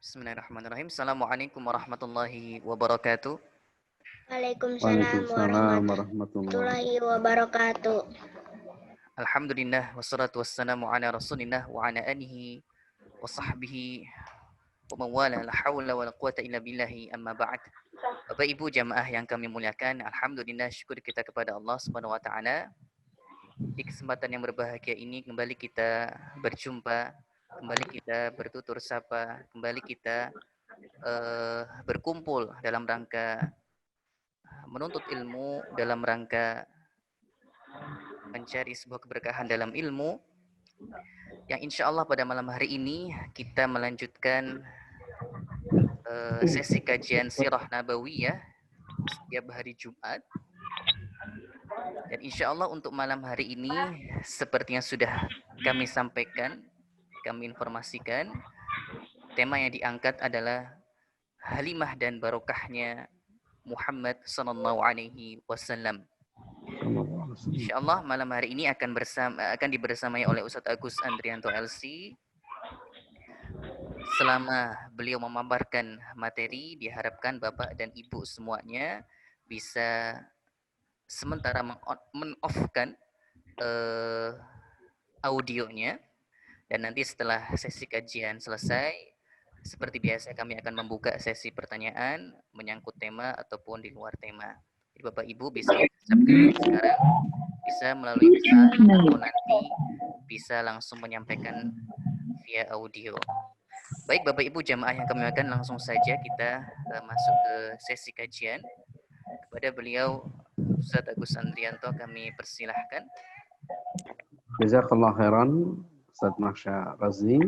Bismillahirrahmanirrahim. Assalamualaikum warahmatullahi wabarakatuh. Waalaikumsalam Waalaikumsalam warahmatullahi warahmatullahi wabarakatuh. Alhamdulillah wassalatu wassalamu ala Rasulillah wa ala alihi wa sahbihi wa mawala la hawla wa la quwata illa billahi amma ba'd. Bapak Ibu jamaah yang kami muliakan, alhamdulillah syukur kita kepada Allah Subhanahu wa taala. Di kesempatan yang berbahagia ini kembali kita berjumpa, kembali kita bertutur sapa, kembali kita berkumpul dalam rangka menuntut ilmu, dalam rangka mencari sebuah keberkahan dalam ilmu, yang insya Allah pada malam hari ini kita melanjutkan sesi kajian Sirah Nabawiyah setiap hari Jumat. Dan insya Allah untuk malam hari ini seperti yang sudah kami sampaikan, kami informasikan, tema yang diangkat adalah Halimah dan barokahnya Muhammad sallallahu alaihi wasallam. Insyaallah malam hari ini akan dibersamai oleh Ustadz Agus Andrianto LC. Selama beliau memaparkan materi, diharapkan Bapak dan Ibu semuanya bisa sementara men-off-kan audionya, dan nanti setelah sesi kajian selesai, seperti biasa kami akan membuka sesi pertanyaan menyangkut tema ataupun di luar tema. Jadi Bapak Ibu bisa subscribe sekarang, bisa melalui pesan atau nanti bisa langsung menyampaikan via audio. Baik Bapak Ibu jamaah yang kami akan langsung saja kita masuk ke sesi kajian. Kepada beliau Ustadz Agus Andrianto kami persilahkan. Jazakallah khairan Ustaz Masya Razi.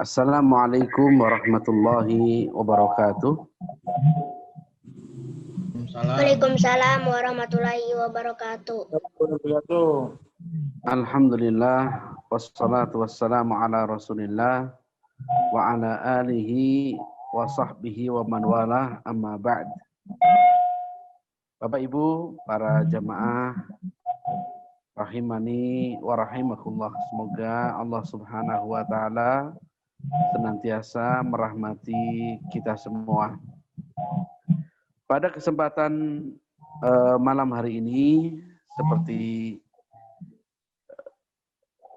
Assalamualaikum warahmatullahi wabarakatuh. Waalaikumsalam warahmatullahi wabarakatuh. Alhamdulillah wassalatu wassalamu ala Rasulillah wa ala alihi wa sahbihi wa man wala amma ba'd. Bapak Ibu, para jamaah rahimani wa rahimakumullah, semoga Allah Subhanahu wa taala senantiasa merahmati kita semua. Pada kesempatan malam hari ini, seperti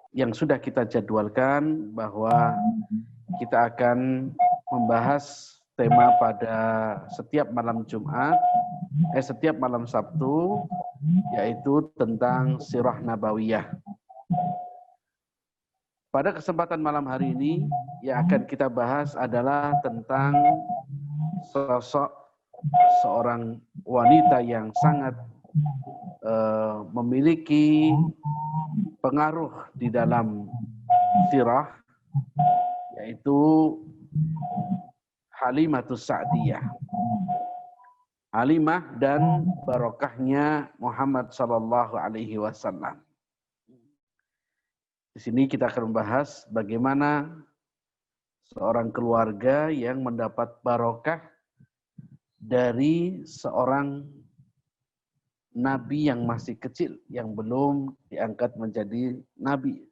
yang sudah kita jadwalkan, bahwa kita akan membahas tema pada setiap malam Jumat, setiap malam Sabtu, yaitu tentang Sirah Nabawiyah. Pada kesempatan malam hari ini, yang akan kita bahas adalah tentang sosok seorang wanita yang sangat memiliki pengaruh di dalam sirah, yaitu Halimatus Sa'diyah. Halimah dan barokahnya Muhammad sallallahu alaihi wasallam. Di sini kita akan membahas bagaimana seorang keluarga yang mendapat barokah dari seorang nabi yang masih kecil, yang belum diangkat menjadi nabi.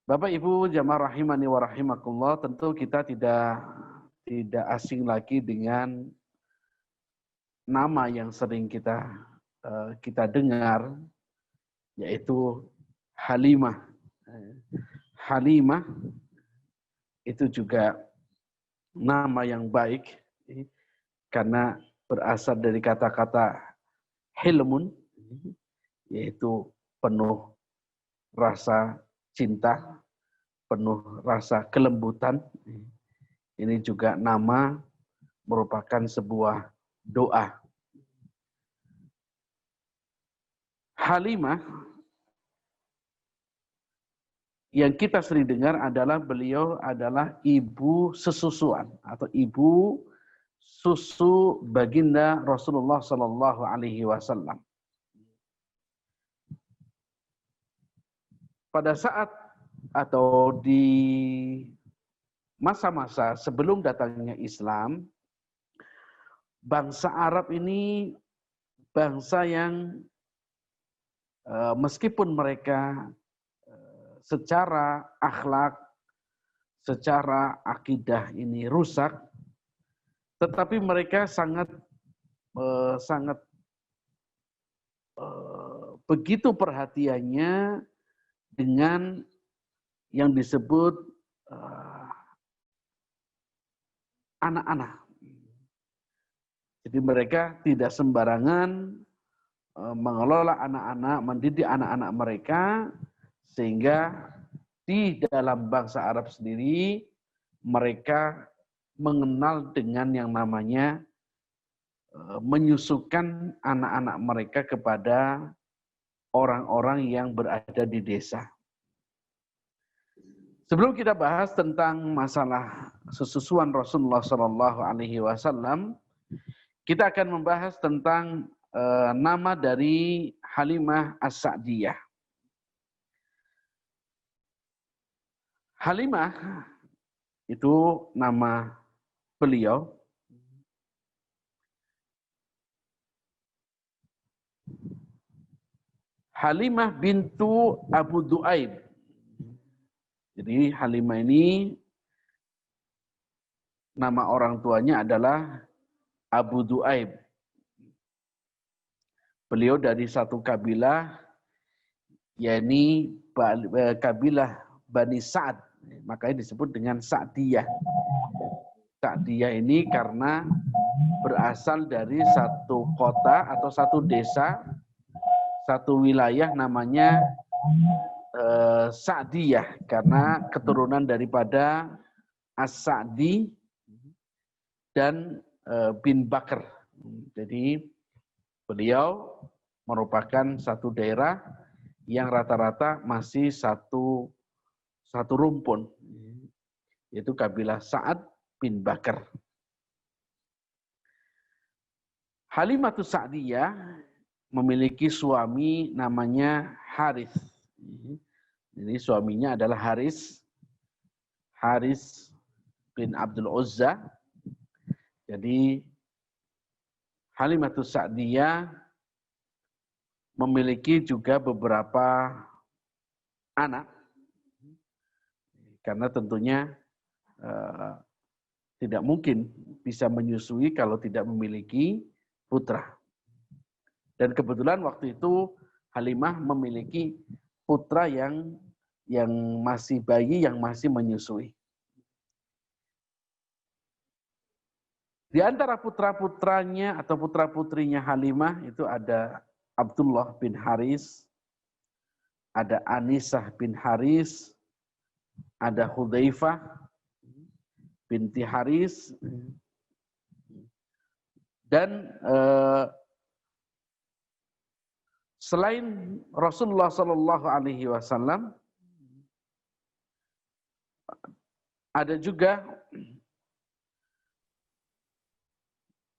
Bapak Ibu jamaah rahimani wa rahimakumullah, tentu kita tidak asing lagi dengan nama yang sering kita dengar, yaitu Halimah. Halimah itu juga nama yang baik karena berasal dari kata-kata hilmun, yaitu penuh rasa cinta, penuh rasa kelembutan. Ini juga nama merupakan sebuah doa. Halimah yang kita sering dengar adalah beliau adalah ibu sesusuan atau ibu susu baginda Rasulullah Sallallahu Alaihi Wasallam. Pada saat atau di masa-masa sebelum datangnya Islam, bangsa Arab ini bangsa yang meskipun mereka secara akhlak, secara akidah ini rusak, tetapi mereka sangat begitu perhatiannya dengan yang disebut anak-anak. Jadi mereka tidak sembarangan mengelola anak-anak, mendidik anak-anak mereka, sehingga di dalam bangsa Arab sendiri mereka mengenal dengan yang namanya menyusukan anak-anak mereka kepada orang-orang yang berada di desa. Sebelum kita bahas tentang masalah sesusuan Rasulullah SAW, kita akan membahas tentang nama dari Halimah As-Sa'diyah. Halimah itu nama beliau. Halimah bintu Abu Du'aib. Jadi Halimah ini nama orang tuanya adalah Abu Du'aib. Beliau dari satu kabilah, yakni kabilah Bani Sa'ad. Makanya disebut dengan Sa'diyah. Sa'diyah ini karena berasal dari satu kota atau satu desa, satu wilayah namanya Sa'diyah, karena keturunan daripada As-Sa'di dan bin Bakr. Jadi beliau merupakan satu daerah yang rata-rata masih satu rumpun, yaitu kabilah Sa'ad bin Bakr. Halimatus Sa'diyah memiliki suami namanya Harith. Jadi suaminya adalah Haris bin Abdul Uzza. Jadi Halimatus Sa'diyah memiliki juga beberapa anak, karena tentunya tidak mungkin bisa menyusui kalau tidak memiliki putra. Dan kebetulan waktu itu Halimah memiliki putra yang masih bayi, yang masih menyusui. Di antara putra-putranya atau putra-putrinya Halimah itu ada Abdullah bin Haris, ada Anisah bin Haris, ada Hudzaifah binti Haris, dan selain Rasulullah SAW, ada juga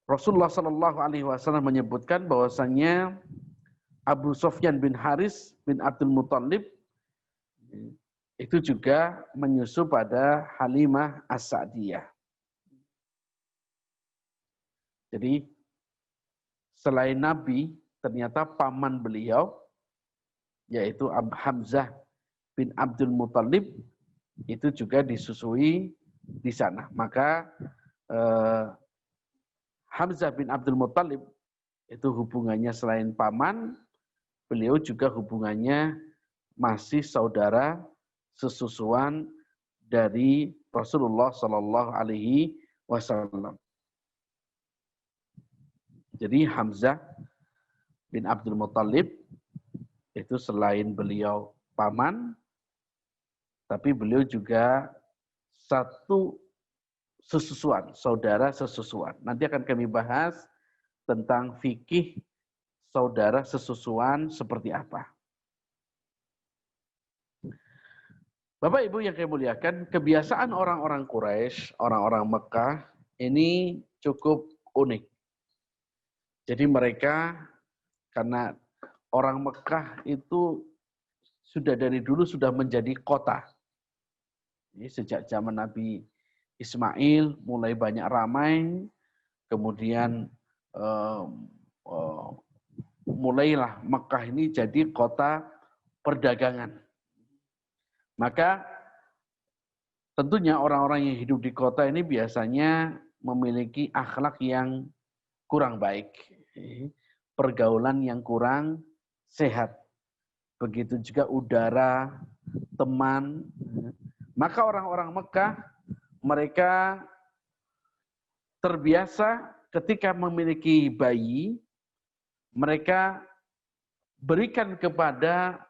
Rasulullah SAW menyebutkan bahwasannya Abu Sufyan bin Haris bin Abdul Muttalib itu juga menyusu pada Halimah As-Sa'diyah. Jadi selain Nabi, ternyata paman beliau, yaitu Hamzah bin Abdul Muttalib, itu juga disusui di sana. Maka Hamzah bin Abdul Muttalib itu hubungannya selain paman, beliau juga hubungannya masih saudara sesusuan dari Rasulullah SAW. Jadi Hamzah bin Abdul Muttalib itu selain beliau paman, tapi beliau juga satu sesusuan, saudara sesusuan. Nanti akan kami bahas tentang fikih saudara sesusuan seperti apa. Bapak Ibu yang kami muliakan, kebiasaan orang-orang Quraisy, orang-orang Mekah ini cukup unik. Jadi mereka, karena orang Mekah itu sudah dari dulu sudah menjadi kota. Ini sejak zaman Nabi Ismail mulai banyak ramai, kemudian mulailah Mekah ini jadi kota perdagangan. Maka tentunya orang-orang yang hidup di kota ini biasanya memiliki akhlak yang kurang baik, pergaulan yang kurang sehat. Begitu juga udara, teman. Maka orang-orang Mekah, mereka terbiasa ketika memiliki bayi, mereka berikan kepada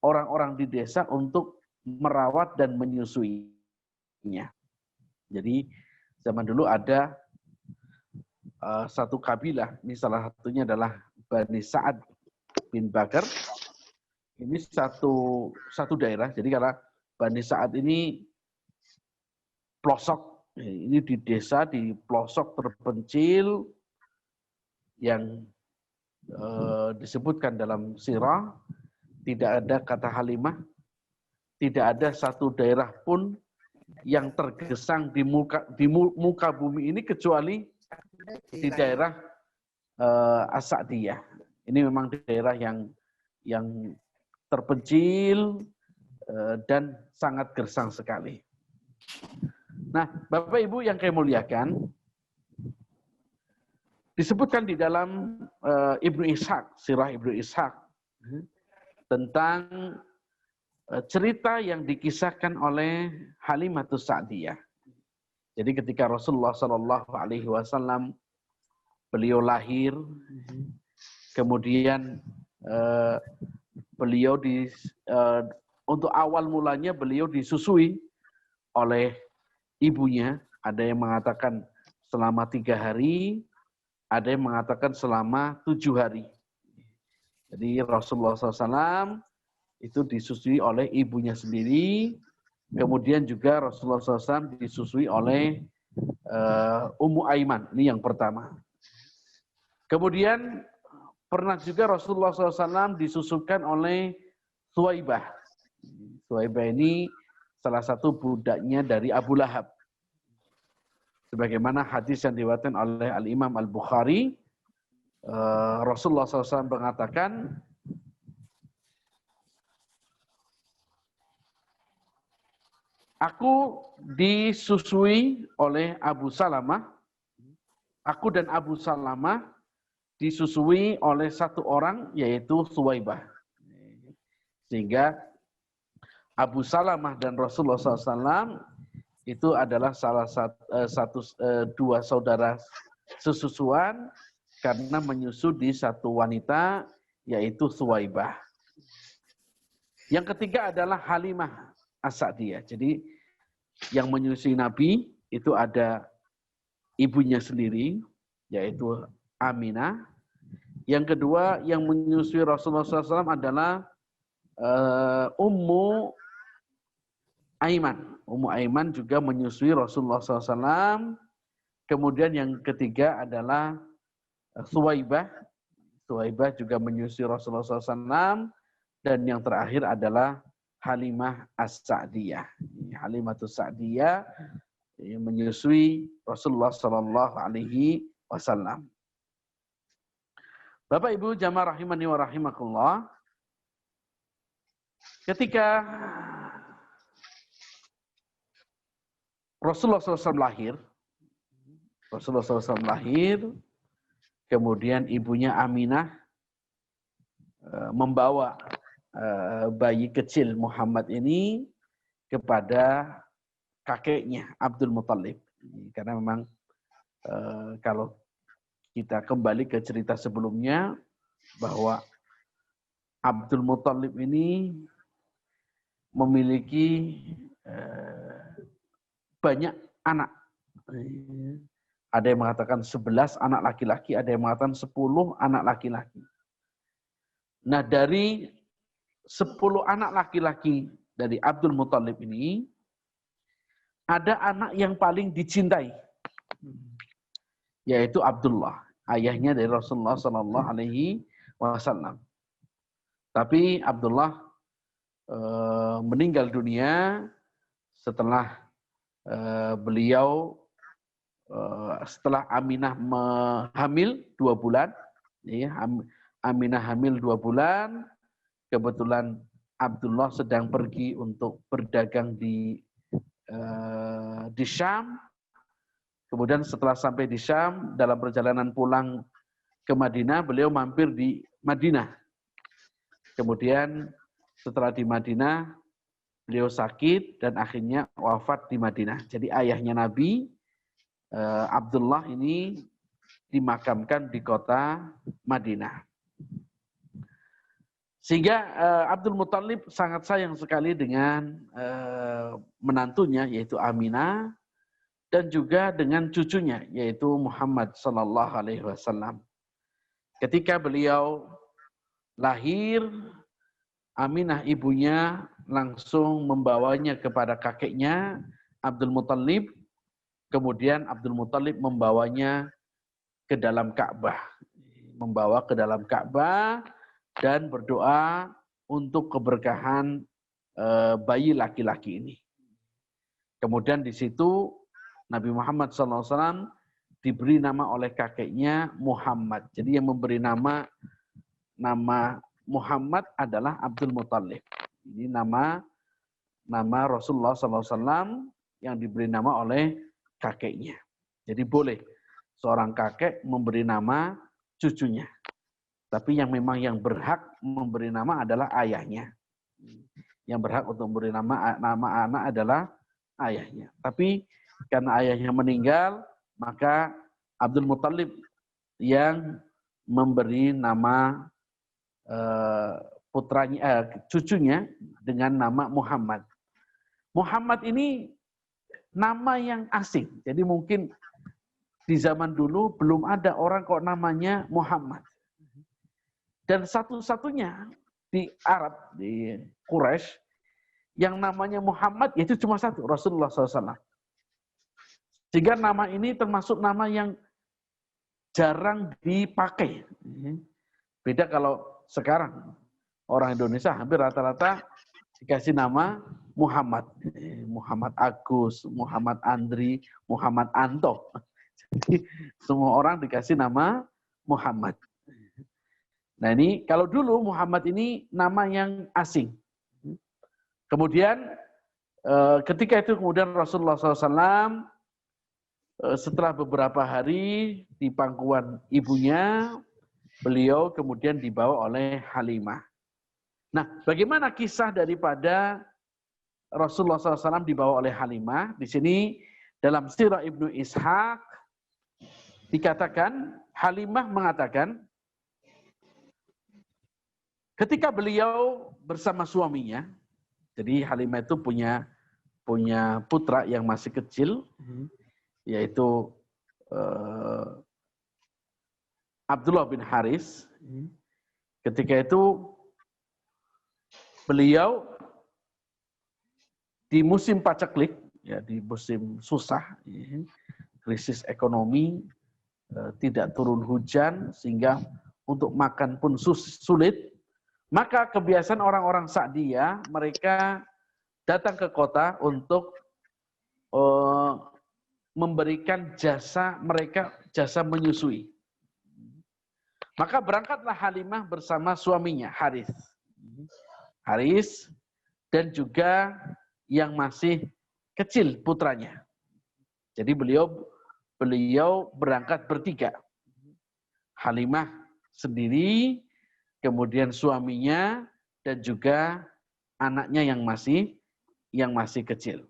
orang-orang di desa untuk merawat dan menyusuinya. Jadi zaman dulu ada satu kabilah, ini salah satunya adalah Bani Sa'ad bin Bakar. Ini satu daerah. Jadi karena Bani Sa'ad ini pelosok, ini di desa di pelosok terpencil yang disebutkan dalam sirah, tidak ada kata Halimah, tidak ada satu daerah pun yang tergesang di muka bumi ini kecuali di daerah As-Sa'diyah. Ini memang daerah yang terpencil dan sangat gersang sekali. Nah, Bapak Ibu yang kami muliakan, disebutkan di dalam Ibnu Ishaq, Sirah Ibnu Ishaq, tentang cerita yang dikisahkan oleh Halimatus Sa'diyah. Jadi ketika Rasulullah SAW beliau lahir, kemudian beliau untuk awal mulanya beliau disusui oleh ibunya. Ada yang mengatakan selama 3 hari, ada yang mengatakan selama 7 hari. Jadi Rasulullah SAW itu disusui oleh ibunya sendiri, kemudian juga Rasulullah SAW disusui oleh Ummu Aiman, ini yang pertama. Kemudian pernah juga Rasulullah SAW disusukan oleh Suwaibah. Suwaibah ini salah satu budaknya dari Abu Lahab. Sebagaimana hadis yang diriwayatkan oleh Al-Imam Al-Bukhari, Rasulullah SAW mengatakan, aku disusui oleh Abu Salamah, aku dan Abu Salamah disusui oleh satu orang, yaitu Suwaibah. Sehingga Abu Salamah dan Rasulullah SAW itu adalah salah satu dua saudara sesusuan karena menyusu di satu wanita, yaitu Suwaibah. Yang ketiga adalah Halimah As-Sa'diyah. Jadi yang menyusui Nabi itu ada ibunya sendiri, yaitu Aminah. Yang kedua yang menyusui Rasulullah SAW adalah Ummu Aiman. Ummu Aiman juga menyusui Rasulullah SAW. Kemudian yang ketiga adalah Suwaibah. Suwaibah juga menyusui Rasulullah SAW. Dan yang terakhir adalah Halimah As-Sa'diyah. Halimatus Sa'diyah menyusui Rasulullah SAW. Bapak Ibu jamaah rahimani wa rahimakumullah, ketika Rasulullah SAW lahir, kemudian ibunya Aminah membawa bayi kecil Muhammad ini kepada kakeknya Abdul Muthalib. Karena memang kalau kita kembali ke cerita sebelumnya, bahwa Abdul Muthalib ini memiliki banyak anak. Ada yang mengatakan 11 anak laki-laki, ada yang mengatakan 10 anak laki-laki. Nah, dari 10 anak laki-laki dari Abdul Muthalib ini, ada anak yang paling dicintai, yaitu Abdullah, ayahnya dari Rasulullah SAW. Tapi Abdullah meninggal dunia setelah setelah Aminah hamil 2 bulan. Ya, Aminah hamil 2 bulan, kebetulan Abdullah sedang pergi untuk berdagang di Syam. Kemudian setelah sampai di Syam, dalam perjalanan pulang ke Madinah, beliau mampir di Madinah. Kemudian setelah di Madinah, beliau sakit dan akhirnya wafat di Madinah. Jadi ayahnya Nabi, Abdullah ini dimakamkan di kota Madinah. Sehingga Abdul Muthalib sangat sayang sekali dengan menantunya, yaitu Aminah, dan juga dengan cucunya, yaitu Muhammad sallallahu alaihi wasallam. Ketika beliau lahir, Aminah ibunya langsung membawanya kepada kakeknya Abdul Muthalib. Kemudian Abdul Muthalib membawanya ke dalam Ka'bah. Membawa ke dalam Ka'bah dan berdoa untuk keberkahan bayi laki-laki ini. Kemudian di situ Nabi Muhammad SAW diberi nama oleh kakeknya Muhammad. Jadi yang memberi nama Muhammad adalah Abdul Muthalib. Ini nama Rasulullah SAW yang diberi nama oleh kakeknya. Jadi boleh seorang kakek memberi nama cucunya. Tapi yang memang yang berhak memberi nama adalah ayahnya. Yang berhak untuk memberi nama anak adalah ayahnya. Tapi karena ayahnya meninggal, maka Abdul Muthalib yang memberi nama cucunya dengan nama Muhammad. Muhammad ini nama yang asing. Jadi mungkin di zaman dulu belum ada orang kok namanya Muhammad. Dan satu-satunya di Arab, di Quraisy, yang namanya Muhammad yaitu cuma satu, Rasulullah SAW. Sehingga nama ini termasuk nama yang jarang dipakai. Beda kalau sekarang, orang Indonesia hampir rata-rata dikasih nama Muhammad. Muhammad Agus, Muhammad Andri, Muhammad Anto. Jadi semua orang dikasih nama Muhammad. Nah ini, kalau dulu Muhammad ini nama yang asing. Kemudian ketika itu kemudian Rasulullah SAW setelah beberapa hari di pangkuan ibunya, beliau kemudian dibawa oleh Halimah. Nah, bagaimana kisah daripada Rasulullah SAW dibawa oleh Halimah? Di sini dalam Sirah Ibnu Ishaq dikatakan, Halimah mengatakan, ketika beliau bersama suaminya, jadi Halimah itu punya putra yang masih kecil, yaitu Abdullah bin Haris. Ketika itu beliau di musim paceklik, ya di musim susah, krisis ekonomi, tidak turun hujan sehingga untuk makan pun sulit. Maka kebiasaan orang-orang Sa'diyah, mereka datang ke kota untuk memberikan jasa mereka, jasa menyusui. Maka berangkatlah Halimah bersama suaminya, Haris, dan juga yang masih kecil putranya. Jadi beliau berangkat bertiga. Halimah sendiri, kemudian suaminya, dan juga anaknya yang masih kecil.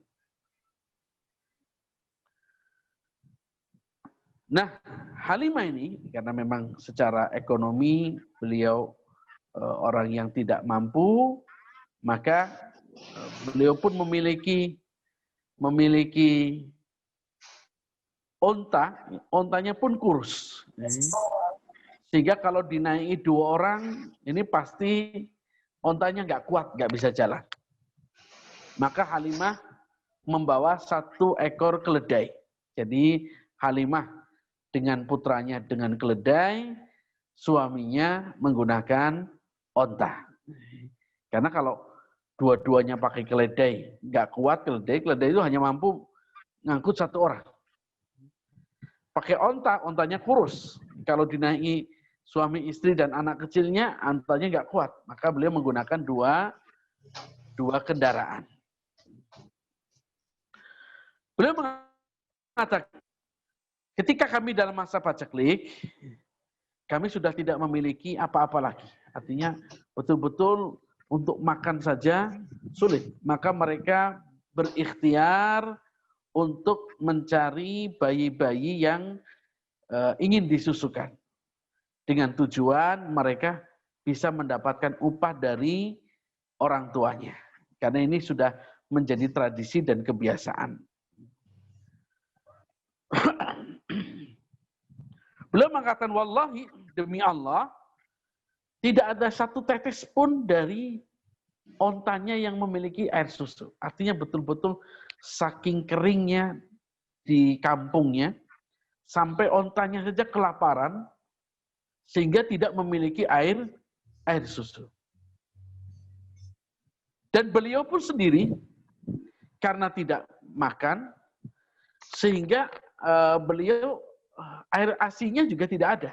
Nah, Halimah ini karena memang secara ekonomi beliau orang yang tidak mampu, maka beliau pun memiliki ontanya pun kurus. Sehingga kalau dinaiki 2 orang, ini pasti ontanya nggak kuat, nggak bisa jalan. Maka Halimah membawa 1 ekor keledai. Jadi Halimah dengan putranya dengan keledai, suaminya menggunakan onta. Karena kalau dua-duanya pakai keledai, nggak kuat keledai itu hanya mampu ngangkut 1 orang. Pakai ontanya kurus. Kalau dinaiki suami istri dan anak kecilnya, ontanya nggak kuat. Maka beliau menggunakan 2 2 kendaraan. Beliau mengatakan, ketika kami dalam masa paceklik, kami sudah tidak memiliki apa-apa lagi. Artinya betul-betul untuk makan saja sulit. Maka mereka berikhtiar untuk mencari bayi-bayi yang ingin disusukan. Dengan tujuan mereka bisa mendapatkan upah dari orang tuanya. Karena ini sudah menjadi tradisi dan kebiasaan. Beliau mengatakan, wallahi, demi Allah, tidak ada satu tetes pun dari ontanya yang memiliki air susu. Artinya betul-betul saking keringnya di kampungnya, sampai ontanya saja kelaparan, sehingga tidak memiliki air susu. Dan beliau pun sendiri, karena tidak makan, sehingga beliau air ASI-nya juga tidak ada.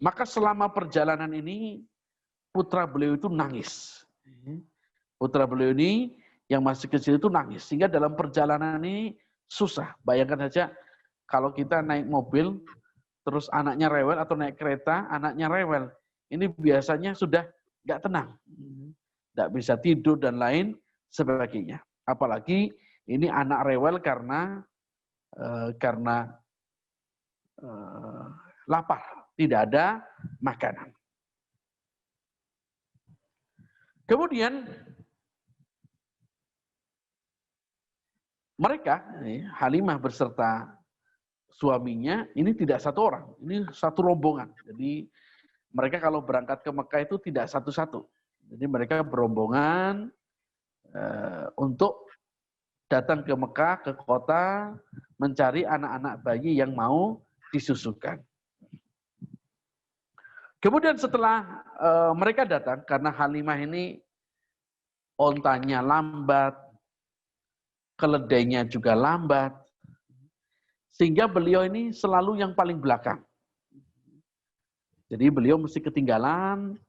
Maka selama perjalanan ini, putra beliau itu nangis. Putra beliau ini yang masih kecil itu nangis. Sehingga dalam perjalanan ini susah. Bayangkan saja kalau kita naik mobil, terus anaknya rewel, atau naik kereta, anaknya rewel. Ini biasanya sudah nggak tenang. Nggak bisa tidur dan lain sebagainya. Apalagi ini anak rewel karena lapar, tidak ada makanan. Kemudian mereka, Halimah beserta suaminya, ini tidak satu orang, ini satu rombongan. Jadi mereka kalau berangkat ke Mekah itu tidak satu-satu. Jadi mereka berombongan untuk datang ke Mekah, ke kota, mencari anak-anak bayi yang mau disusukan. Kemudian setelah mereka datang, karena Halimah ini ontanya lambat, keledainya juga lambat, sehingga beliau ini selalu yang paling belakang. Jadi beliau mesti ketinggalan,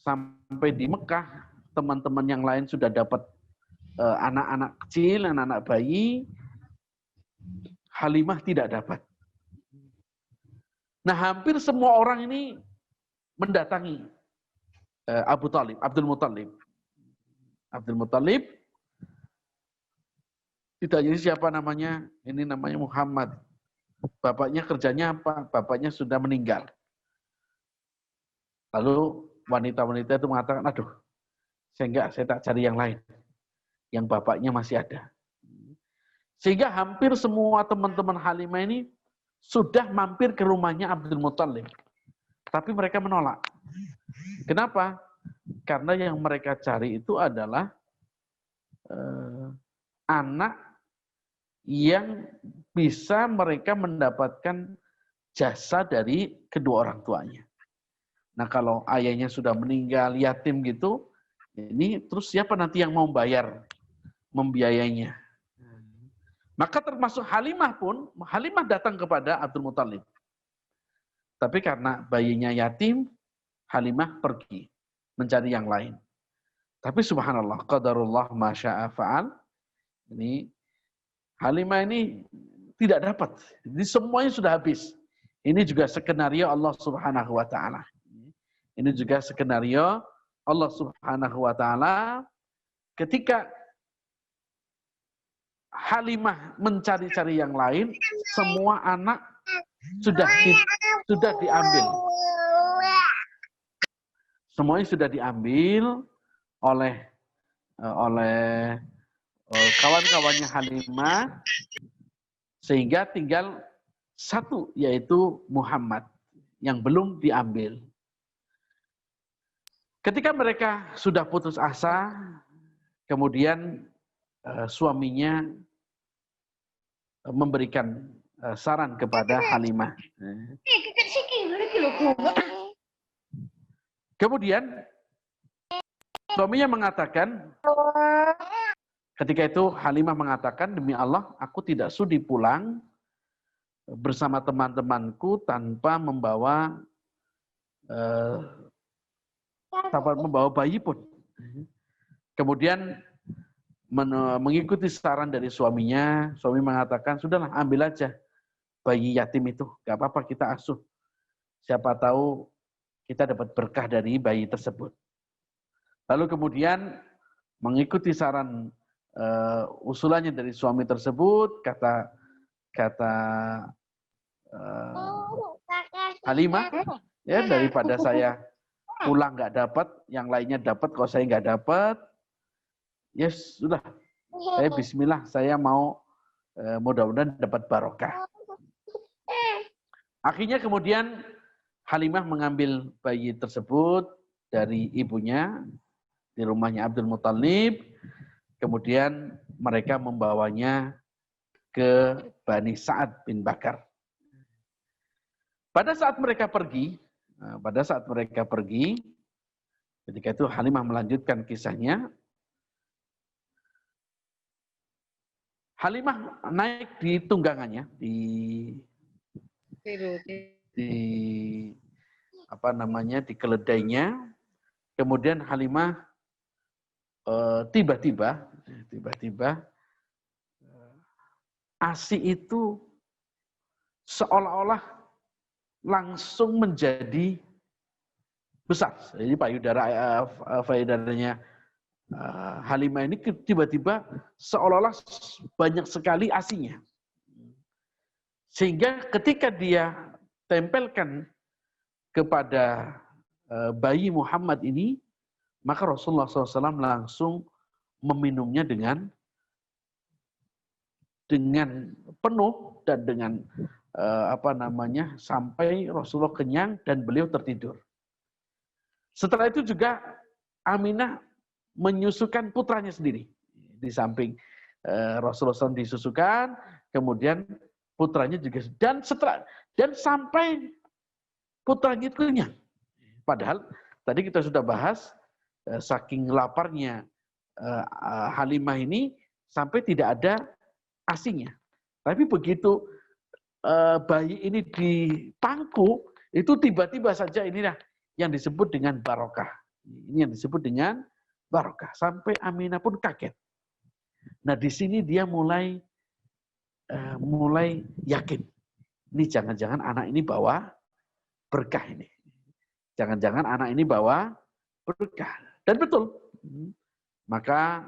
sampai di Mekah, teman-teman yang lain sudah dapat anak-anak kecil, anak-anak bayi, Halimah tidak dapat. Nah, hampir semua orang ini mendatangi Abu Thalib, Abdul Muthalib. Abdul Muthalib, ditanya siapa namanya, ini namanya Muhammad. Bapaknya kerjanya apa? Bapaknya sudah meninggal. Lalu wanita-wanita itu mengatakan, aduh, saya tak cari yang lain. Yang bapaknya masih ada. Sehingga hampir semua teman-teman Halimah ini sudah mampir ke rumahnya Abdul Muthalib. Tapi mereka menolak. Kenapa? Karena yang mereka cari itu adalah anak yang bisa mereka mendapatkan jasa dari kedua orang tuanya. Nah, kalau ayahnya sudah meninggal, yatim gitu, ini terus siapa nanti yang mau membiayainya? Maka termasuk Halimah pun, Halimah datang kepada Abdul Muthalib. Tapi karena bayinya yatim, Halimah pergi mencari yang lain. Tapi subhanallah, qadarullah ma syaa fa'al. Ini Halimah ini tidak dapat. Jadi semuanya sudah habis. Ini juga skenario Allah Subhanahu wa taala. Ini juga skenario Allah Subhanahu wa taala ketika Halimah mencari-cari yang lain, semua anak sudah diambil. Semuanya sudah diambil oleh kawan-kawannya Halimah, sehingga tinggal satu, yaitu Muhammad, yang belum diambil. Ketika mereka sudah putus asa, kemudian suaminya memberikan saran kepada Halimah. Kemudian suaminya mengatakan, ketika itu Halimah mengatakan, demi Allah, aku tidak sudi pulang bersama teman-temanku tanpa membawa bayi pun. Kemudian mengikuti saran dari suaminya, suami mengatakan, sudahlah ambil aja bayi yatim itu, gak apa-apa kita asuh. Siapa tahu kita dapat berkah dari bayi tersebut. Lalu kemudian mengikuti saran usulannya dari suami tersebut, kata Halimah, ya daripada saya pulang nggak dapat, yang lainnya dapat, kalau saya nggak dapat, ya sudah, saya Bismillah, saya mau mudah-mudahan dapat barokah. Akhirnya kemudian Halimah mengambil bayi tersebut dari ibunya di rumahnya Abdul Muthalib, kemudian mereka membawanya ke Bani Sa'ad bin Bakar. Pada saat mereka pergi, ketika itu Halimah melanjutkan kisahnya. Halimah naik di tunggangannya, di di keledainya. Kemudian Halimah tiba-tiba ASI itu seolah-olah langsung menjadi besar. Jadi payudaranya Halimah ini tiba-tiba seolah-olah banyak sekali ASI-nya. Sehingga ketika dia tempelkan kepada bayi Muhammad ini, maka Rasulullah SAW langsung meminumnya dengan penuh dan dengan sampai Rasulullah kenyang dan beliau tertidur. Setelah itu juga Aminah menyusukan putranya sendiri di samping Rasulullah SAW disusukan, kemudian putranya juga dan sampai putranya itu kenyang. Padahal tadi kita sudah bahas saking laparnya Halimah ini sampai tidak ada asinya. Tapi begitu bayi ini dipangku, itu tiba-tiba saja inilah yang disebut dengan barokah. Ini yang disebut dengan barokah. Sampai Aminah pun kaget. Nah di sini dia mulai yakin. Ini jangan-jangan anak ini bawa berkah ini. Jangan-jangan anak ini bawa berkah. Dan betul. Maka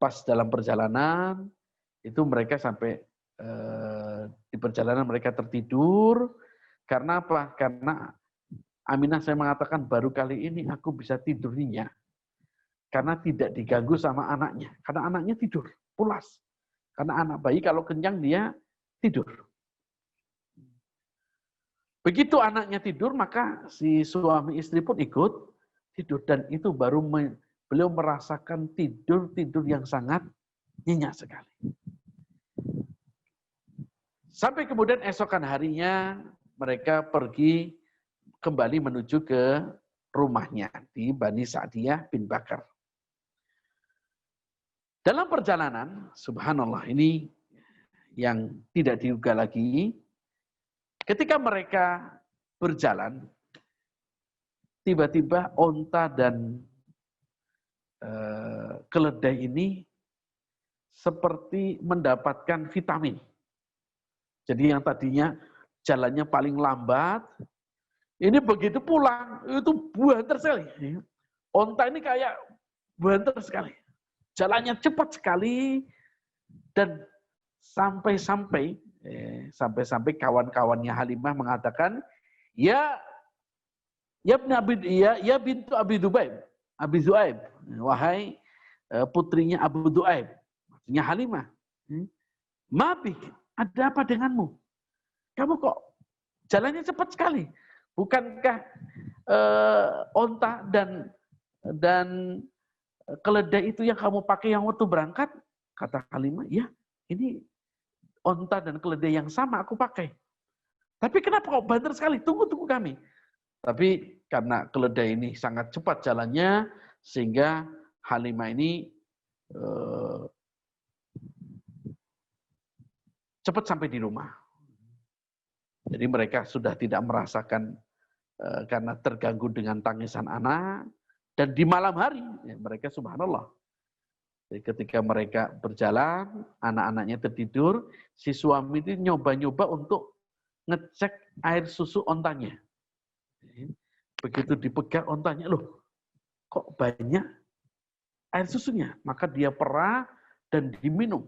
pas dalam perjalanan itu mereka sampai di perjalanan mereka tertidur. Karena apa? Karena Aminah saya mengatakan baru kali ini aku bisa tidur nyenyak. Karena tidak diganggu sama anaknya. Karena anaknya tidur, pulas. Karena anak bayi kalau kenyang dia tidur. Begitu anaknya tidur, maka si suami istri pun ikut tidur. Dan itu baru beliau merasakan tidur yang sangat nyenyak sekali. Sampai kemudian esokan harinya mereka pergi kembali menuju ke rumahnya di Bani Sa'diyah bin Bakar. Dalam perjalanan, subhanallah, ini yang tidak diduga lagi, ketika mereka berjalan, tiba-tiba onta dan keledai ini seperti mendapatkan vitamin. Jadi yang tadinya jalannya paling lambat, ini begitu pulang, itu buanter sekali. Onta ini kayak buanter sekali. Jalannya cepat sekali, dan sampai-sampai kawan-kawannya Halimah mengatakan, ya bintu Abi Zu'aib, wahai putrinya Abu Du'aib, maksudnya Halimah. Mabik, ada apa denganmu? Kamu kok jalannya cepat sekali? Bukankah onta dan keledai itu yang kamu pakai yang waktu berangkat? Kata Halimah, ya ini onta dan keledai yang sama aku pakai. Tapi kenapa kok banter sekali? Tunggu kami. Tapi karena keledai ini sangat cepat jalannya, sehingga Halimah ini cepat sampai di rumah. Jadi mereka sudah tidak merasakan karena terganggu dengan tangisan anak, Dan di malam hari, ya, mereka subhanallah. Jadi ketika mereka berjalan, anak-anaknya tertidur, si suami itu nyoba-nyoba untuk ngecek air susu ontanya. Begitu dipegang ontanya, loh kok banyak air susunya? Maka dia perah dan diminum.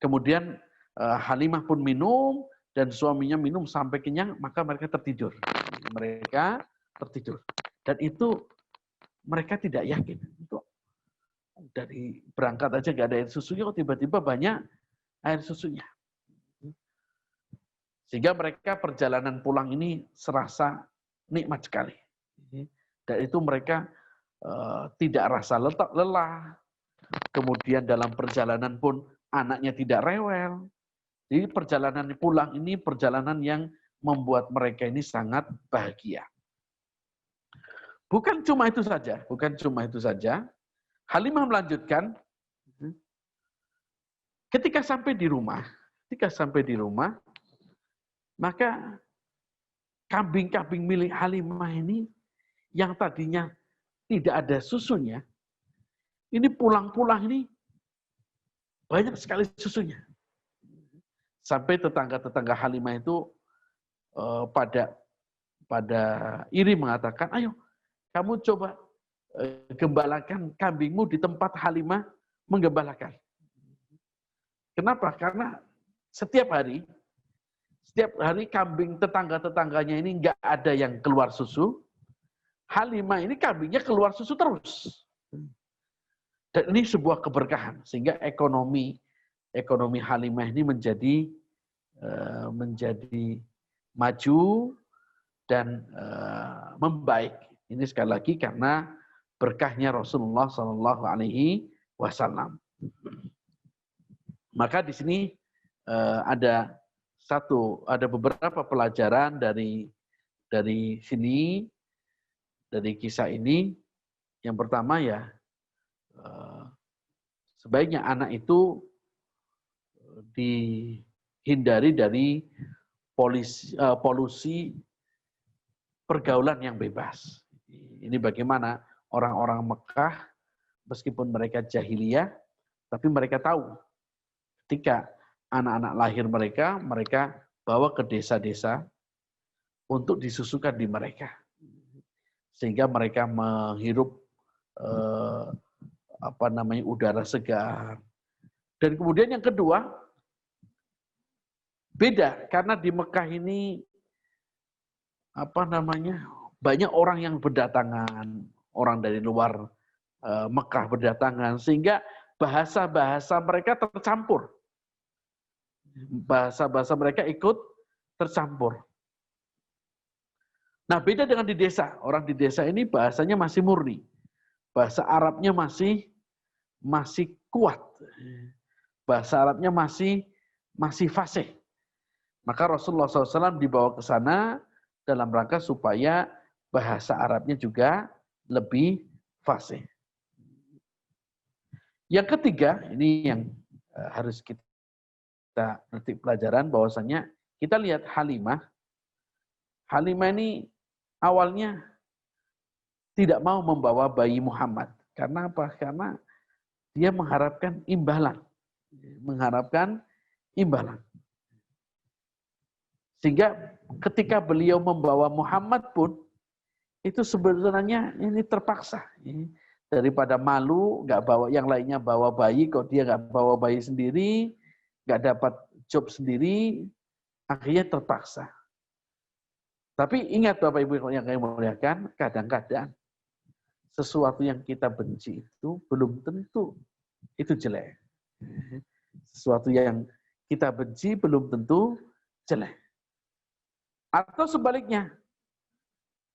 Kemudian Halimah pun minum, dan suaminya minum sampai kenyang, maka mereka tertidur. Mereka tertidur. Dan itu mereka tidak yakin. Itu dari berangkat aja nggak ada air susunya, kok tiba-tiba banyak air susunya. Sehingga mereka perjalanan pulang ini serasa nikmat sekali. Dan itu mereka tidak rasa lelah. Kemudian dalam perjalanan pun anaknya tidak rewel. Jadi perjalanan pulang ini perjalanan yang membuat mereka ini sangat bahagia. Bukan cuma itu saja, bukan cuma itu saja. Halimah melanjutkan, ketika sampai di rumah, maka kambing-kambing milik Halimah ini yang tadinya tidak ada susunya, ini pulang-pulang ini banyak sekali susunya. Sampai tetangga-tetangga Halimah itu pada iri mengatakan, ayo kamu coba gembalakan kambingmu di tempat Halimah menggembalakan. Kenapa? Karena setiap hari kambing tetangga-tetangganya ini nggak ada yang keluar susu. Halimah ini kambingnya keluar susu terus. Dan ini sebuah keberkahan, sehingga ekonomi Halimah ini menjadi maju dan membaik. Ini sekali lagi karena berkahnya Rasulullah Shallallahu Alaihi Wasallam. Maka di sini ada beberapa pelajaran dari sini, dari kisah ini. Yang pertama ya, sebaiknya anak itu dihindari dari polusi pergaulan yang bebas. Ini bagaimana orang-orang Mekah, meskipun mereka jahiliyah, tapi mereka tahu ketika anak-anak lahir mereka bawa ke desa-desa untuk disusukan di mereka. Sehingga mereka menghirup udara segar. Dan kemudian yang kedua, beda karena di Mekah ini banyak orang yang berdatangan, orang dari luar Mekah berdatangan, sehingga bahasa-bahasa mereka tercampur. Bahasa-bahasa mereka ikut tercampur. Nah, beda dengan di desa. Orang di desa ini bahasanya masih murni. Bahasa Arabnya masih kuat. Bahasa Arabnya masih fasih. Maka Rasulullah SAW dibawa ke sana dalam rangka supaya bahasa Arabnya juga lebih fasih. Yang ketiga, ini yang harus kita petik pelajaran, bahwasanya kita lihat Halimah ini awalnya tidak mau membawa bayi Muhammad. Karena apa? Karena dia mengharapkan imbalan. Sehingga ketika beliau membawa Muhammad pun, itu sebenarnya ini terpaksa. Daripada malu, nggak bawa yang lainnya bawa bayi, kok dia nggak bawa bayi sendiri, nggak dapat job sendiri, akhirnya terpaksa. Tapi ingat Bapak Ibu yang kami muliakan, kadang-kadang sesuatu yang kita benci itu belum tentu itu jelek. Sesuatu yang kita benci belum tentu jelek. Atau sebaliknya,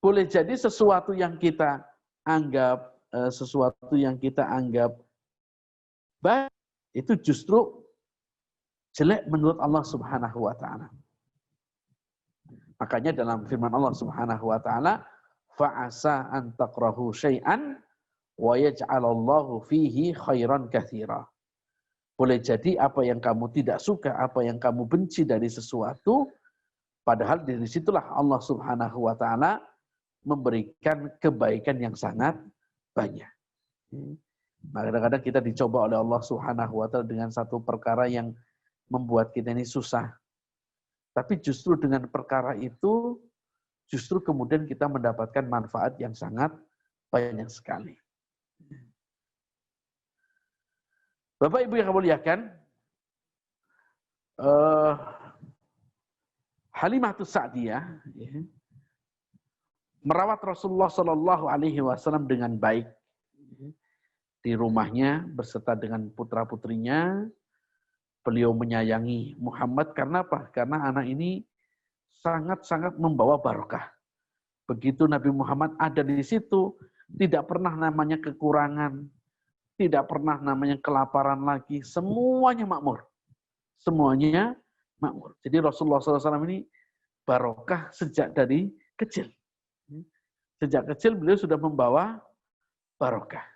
boleh jadi sesuatu yang kita anggap baik, itu justru jelek menurut Allah Subhanahu wa Ta'ala. Makanya dalam firman Allah Subhanahu wa Ta'ala, fa'asa an takrahu syai'an wa yaj'alallahu fihi khairan katsira. Boleh jadi apa yang kamu tidak suka, apa yang kamu benci dari sesuatu, padahal dari situlah Allah Subhanahu wa Ta'ala memberikan kebaikan yang sangat banyak. Maka kadang-kadang kita dicoba oleh Allah Subhanahu wa taala dengan satu perkara yang membuat kita ini susah. Tapi justru dengan perkara itu, justru kemudian kita mendapatkan manfaat yang sangat banyak sekali. Bapak Ibu yang muliakan, Halimatus Sa'diyah merawat Rasulullah Shallallahu Alaihi Wasallam dengan baik di rumahnya beserta dengan putra-putrinya. Beliau menyayangi Muhammad karena apa? Karena anak ini sangat-sangat membawa barokah. Begitu Nabi Muhammad ada di situ, tidak pernah namanya kekurangan, tidak pernah namanya kelaparan lagi, semuanya makmur. Semuanya makmur. Jadi Rasulullah SAW ini barokah sejak dari kecil. Sejak kecil beliau sudah membawa barokah.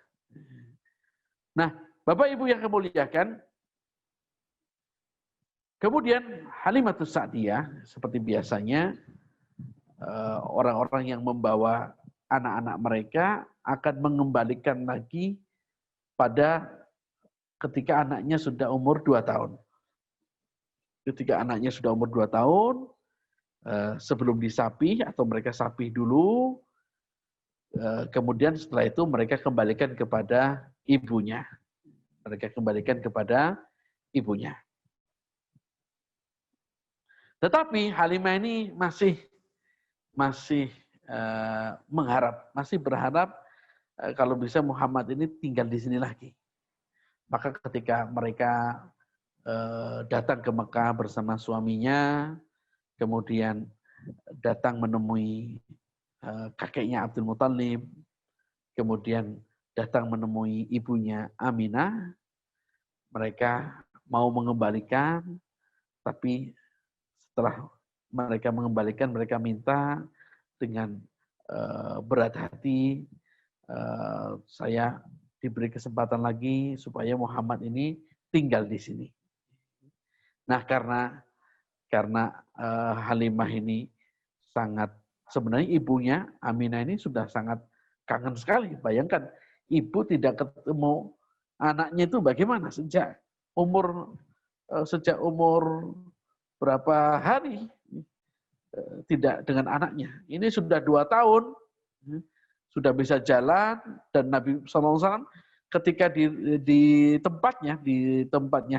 Nah, Bapak Ibu yang kemuliakan, kemudian Halimatus Sa'diyah seperti biasanya orang-orang yang membawa anak-anak mereka akan mengembalikan lagi pada ketika anaknya sudah umur 2 tahun. Ketika anaknya sudah umur 2 tahun, sebelum disapih atau mereka sapih dulu, kemudian setelah itu mereka kembalikan kepada ibunya. Mereka kembalikan kepada ibunya. Tetapi Halimah ini masih mengharap, masih berharap kalau bisa Muhammad ini tinggal di sini lagi. Maka ketika mereka datang ke Mekah bersama suaminya, kemudian datang menemui kakeknya Abdul Muthalib, kemudian datang menemui ibunya Aminah, mereka mau mengembalikan, tapi setelah mereka mengembalikan, mereka minta dengan berat hati, saya diberi kesempatan lagi supaya Muhammad ini tinggal di sini. Nah, karena Halimah ini sangat, sebenarnya ibunya Aminah ini sudah sangat kangen sekali. Bayangkan, ibu tidak ketemu anaknya itu bagaimana sejak umur berapa hari tidak dengan anaknya. Ini sudah 2 tahun, sudah bisa jalan, dan Nabi SAW ketika di tempatnya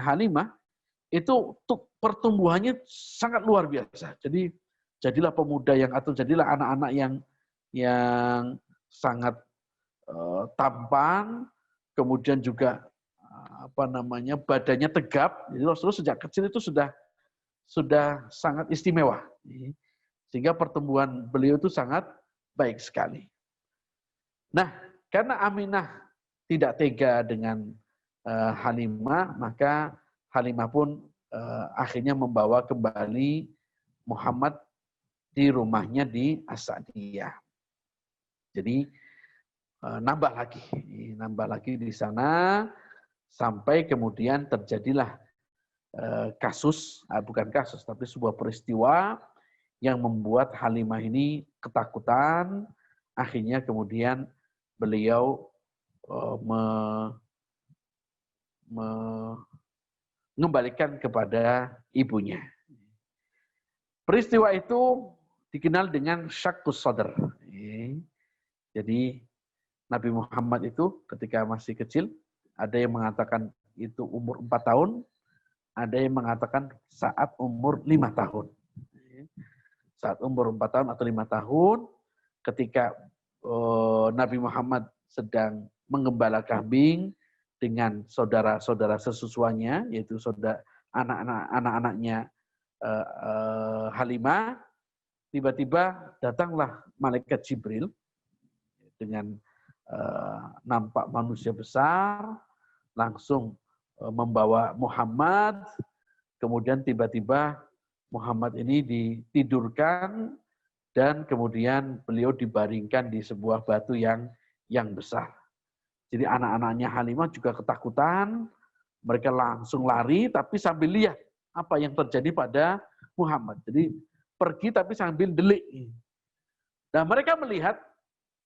Halimah, itu pertumbuhannya sangat luar biasa. Jadi jadilah pemuda jadilah anak-anak yang sangat tampan, kemudian juga badannya tegap. Jadi Rasulullah sejak kecil itu sudah sangat istimewa. Sehingga pertumbuhan beliau itu sangat baik sekali. Nah, karena Aminah tidak tega dengan Halimah, maka Halimah pun akhirnya membawa kembali Muhammad di rumahnya di As-Sa'diyah. Jadi nambah lagi di sana, sampai kemudian terjadilah tapi sebuah peristiwa yang membuat Halimah ini ketakutan. Akhirnya kemudian beliau mengembalikan kepada ibunya. Peristiwa itu dikenal dengan Syaqqus Sadr. Jadi Nabi Muhammad itu ketika masih kecil, ada yang mengatakan itu umur 4 tahun, ada yang mengatakan saat umur 5 tahun. Saat umur 4 tahun atau 5 tahun, ketika Nabi Muhammad sedang menggembala kambing dengan saudara-saudara sesusuannya, yaitu anak-anaknya Halimah, tiba-tiba datanglah malaikat Jibril dengan nampak manusia besar, langsung membawa Muhammad, kemudian tiba-tiba Muhammad ini ditidurkan, dan kemudian beliau dibaringkan di sebuah batu yang besar. Jadi anak-anaknya Halimah juga ketakutan, mereka langsung lari, tapi sambil lihat apa yang terjadi pada Muhammad. Jadi pergi tapi sambil delik. Nah, mereka melihat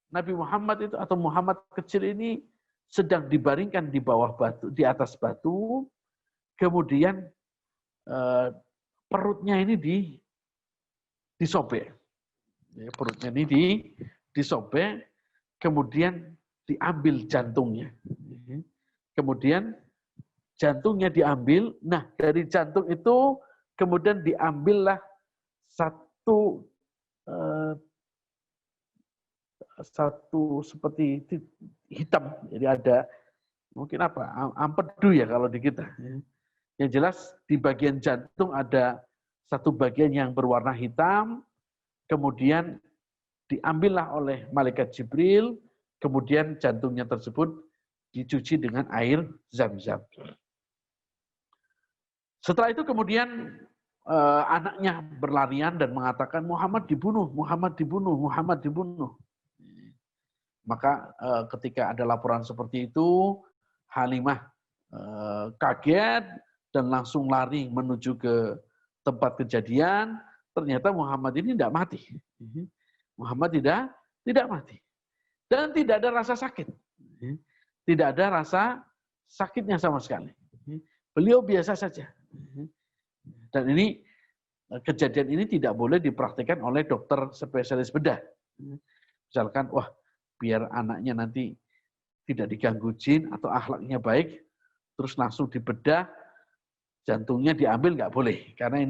Nabi Muhammad itu atau Muhammad kecil ini sedang dibaringkan di bawah batu, di atas batu, kemudian perutnya ini disobek. Ya, perutnya ini disobek, kemudian diambil jantungnya. Kemudian jantungnya diambil, nah dari jantung itu kemudian diambillah satu seperti hitam, jadi ada mungkin apa ampedu ya kalau di kita. Yang jelas di bagian jantung ada satu bagian yang berwarna hitam, kemudian diambillah oleh malaikat Jibril, kemudian jantungnya tersebut dicuci dengan air Zam-Zam. Setelah itu kemudian anaknya berlarian dan mengatakan Muhammad dibunuh, Muhammad dibunuh, Muhammad dibunuh. Maka ketika ada laporan seperti itu, Halimah kaget dan langsung lari menuju ke tempat kejadian. Ternyata Muhammad ini tidak mati. Muhammad tidak mati. Dan tidak ada rasa sakit. Tidak ada rasa sakitnya sama sekali. Beliau biasa saja. Dan ini kejadian ini tidak boleh dipraktikkan oleh dokter spesialis bedah. Misalkan, wah biar anaknya nanti tidak diganggu jin atau akhlaknya baik, terus langsung dibedah, jantungnya diambil, nggak boleh. Karena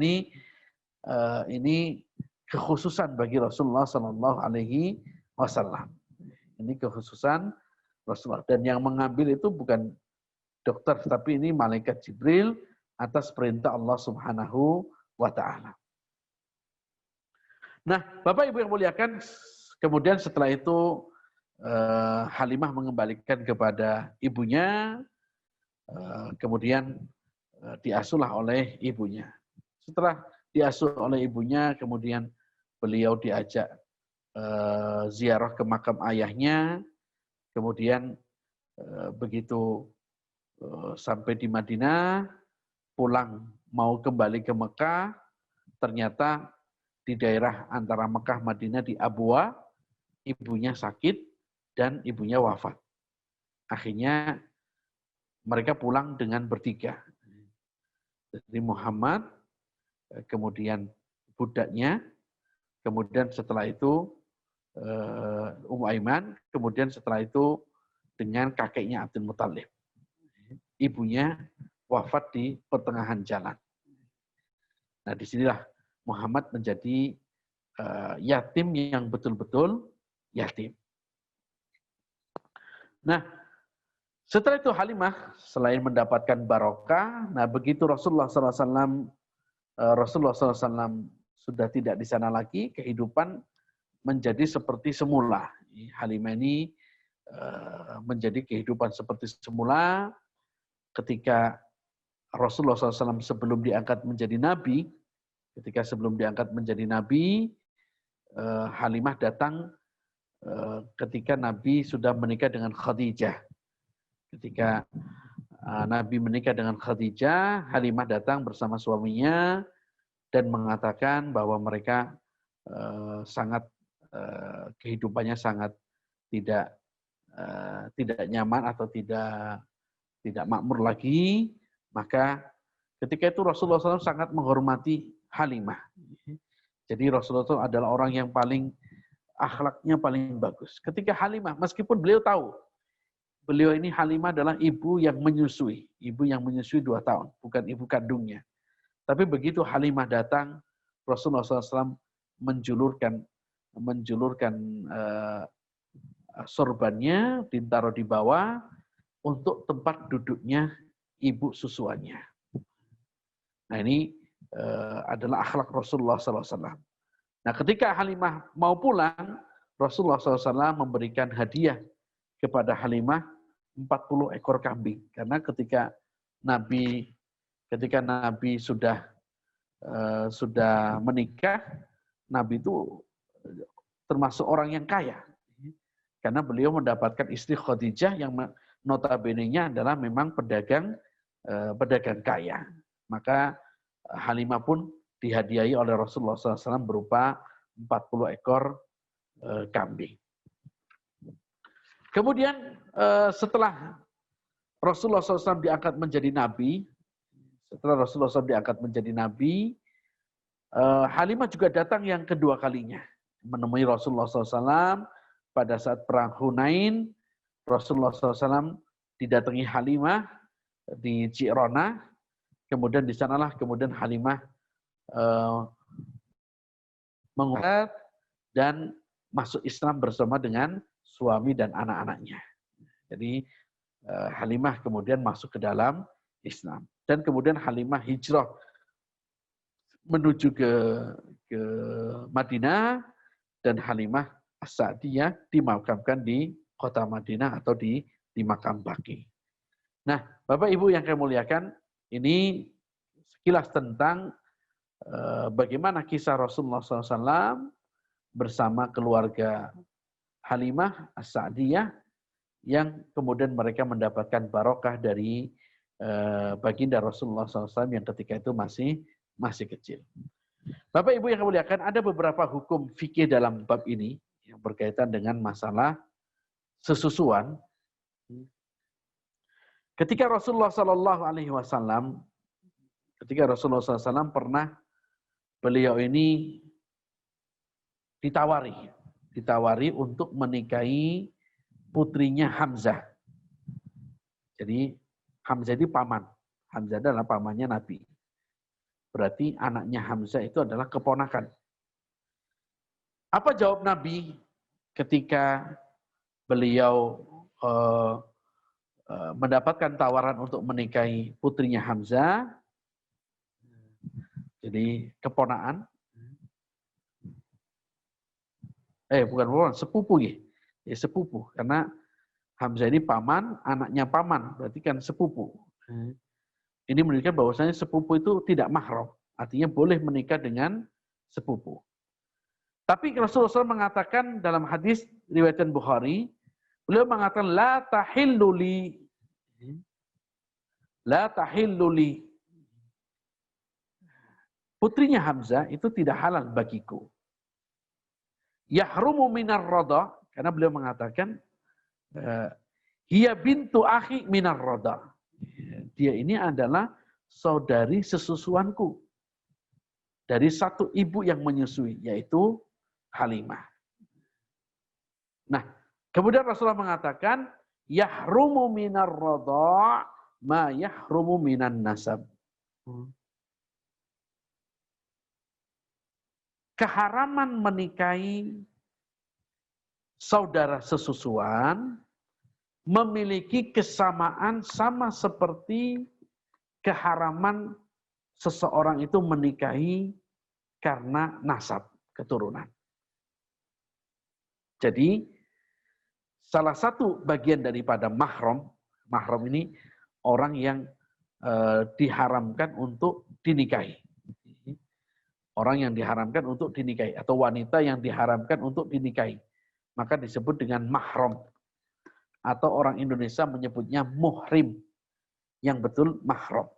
ini kekhususan bagi Rasulullah Sallallahu Alaihi Wasallam. Ini kekhususan Rasulullah. Dan yang mengambil itu bukan dokter, tapi ini malaikat Jibril atas perintah Allah Subhanahu wa Ta'ala. Nah, Bapak Ibu yang muliakan, kemudian setelah itu Halimah mengembalikan kepada ibunya, kemudian diasuhlah oleh ibunya. Setelah diasuh oleh ibunya, kemudian beliau diajak ziarah ke makam ayahnya, kemudian begitu sampai di Madinah, pulang mau kembali ke Mekah, ternyata di daerah antara Mekah Madinah di Abwa, ibunya sakit dan ibunya wafat. Akhirnya mereka pulang dengan bertiga. Jadi Muhammad, kemudian budaknya, kemudian setelah itu Ummu Aiman, kemudian setelah itu dengan kakeknya Abdul Muthalib. Ibunya wafat di pertengahan jalan. Nah, disinilah Muhammad menjadi yatim yang betul-betul yatim. Nah, setelah itu Halimah selain mendapatkan barokah, nah begitu Rasulullah SAW sudah tidak di sana lagi, kehidupan menjadi seperti semula. Halimah ini menjadi kehidupan seperti semula ketika Rasulullah SAW sebelum diangkat menjadi nabi. Ketika sebelum diangkat menjadi nabi, Halimah datang ketika Nabi sudah menikah dengan Khadijah. Ketika Nabi menikah dengan Khadijah, Halimah datang bersama suaminya dan mengatakan bahwa mereka sangat kehidupannya sangat tidak nyaman atau tidak makmur lagi. Maka ketika itu Rasulullah SAW sangat menghormati Halimah. Jadi Rasulullah SAW adalah orang yang paling akhlaknya paling bagus. Ketika Halimah, meskipun beliau tahu, beliau ini Halimah adalah ibu yang menyusui 2 tahun, bukan ibu kandungnya. Tapi begitu Halimah datang, Rasulullah SAW menjulurkan sorbannya, ditaruh di bawah untuk tempat duduknya ibu susuannya. Nah ini adalah akhlak Rasulullah SAW. Nah, ketika Halimah mau pulang, Rasulullah SAW memberikan hadiah kepada Halimah 40 ekor kambing. Karena ketika Nabi sudah menikah, Nabi itu termasuk orang yang kaya. Karena beliau mendapatkan istri Khadijah yang notabene-nya adalah memang pedagang kaya. Maka Halimah pun dihadiahi oleh Rasulullah SAW berupa 40 ekor kambing. Kemudian setelah Rasulullah SAW diangkat menjadi nabi, Halimah juga datang yang kedua kalinya menemui Rasulullah SAW pada saat perang Hunain. Rasulullah SAW didatangi Halimah di Ji'rana, kemudian di sanalah kemudian Halimah mengangkat dan masuk Islam bersama dengan suami dan anak-anaknya. Jadi Halimah kemudian masuk ke dalam Islam. Dan kemudian Halimah hijrah menuju ke Madinah, dan Halimah As-Sa'diyah dimakamkan di kota Madinah atau di makam Baqi. Nah, Bapak Ibu yang kami muliakan, ini sekilas tentang bagaimana kisah Rasulullah SAW bersama keluarga Halimah As-Sa'diyah yang kemudian mereka mendapatkan barokah dari baginda Rasulullah SAW yang ketika itu masih kecil. Bapak Ibu yang kami muliakan, ada beberapa hukum fikih dalam bab ini yang berkaitan dengan masalah sesusuan. Ketika Rasulullah SAW pernah, beliau ini ditawari untuk menikahi putrinya Hamzah. Jadi Hamzah itu paman. Hamzah adalah pamannya Nabi. Berarti anaknya Hamzah itu adalah keponakan. Apa jawab Nabi ketika beliau mendapatkan tawaran untuk menikahi putrinya Hamzah? Jadi keponaan. Bukan sepupu ya. Sepupu, karena Hamzah ini paman, anaknya paman, berarti kan sepupu. Ini menunjukkan bahwasanya sepupu itu tidak mahram, artinya boleh menikah dengan sepupu. Tapi Rasulullah SAW mengatakan dalam hadis riwayat Bukhari, beliau mengatakan la tahillu li. Putrinya Hamzah itu tidak halal bagiku. Yahrumu minar radha, karena beliau mengatakan hiya bintu akhi minar radha. Dia ini adalah saudari sesusuanku dari satu ibu yang menyusui, yaitu Halimah. Nah, kemudian Rasulullah mengatakan yahrumu minar radha ma yahrumu minan nasab. Keharaman menikahi saudara sesusuan memiliki kesamaan sama seperti keharaman seseorang itu menikahi karena nasab, keturunan. Jadi salah satu bagian daripada mahram ini orang yang diharamkan untuk dinikahi. Orang yang diharamkan untuk dinikahi atau wanita yang diharamkan untuk dinikahi. Maka disebut dengan mahram. Atau orang Indonesia menyebutnya muhrim. Yang betul mahram.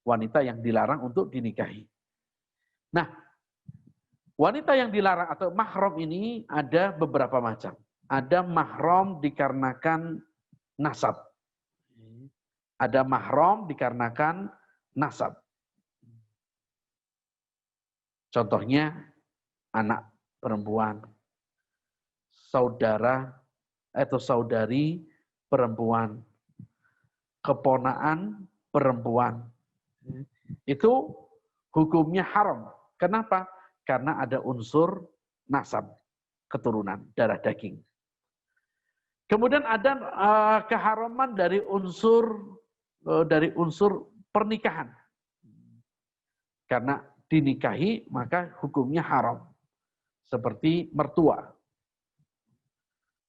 Wanita yang dilarang untuk dinikahi. Nah, wanita yang dilarang atau mahram ini ada beberapa macam. Ada mahram dikarenakan nasab. Ada mahram dikarenakan nasab. Contohnya anak perempuan, saudara atau saudari perempuan, keponaan perempuan. Itu hukumnya haram. Kenapa? Karena ada unsur nasab, keturunan, darah daging. Kemudian ada keharaman dari unsur pernikahan. Karena dinikahi maka hukumnya haram. Seperti mertua.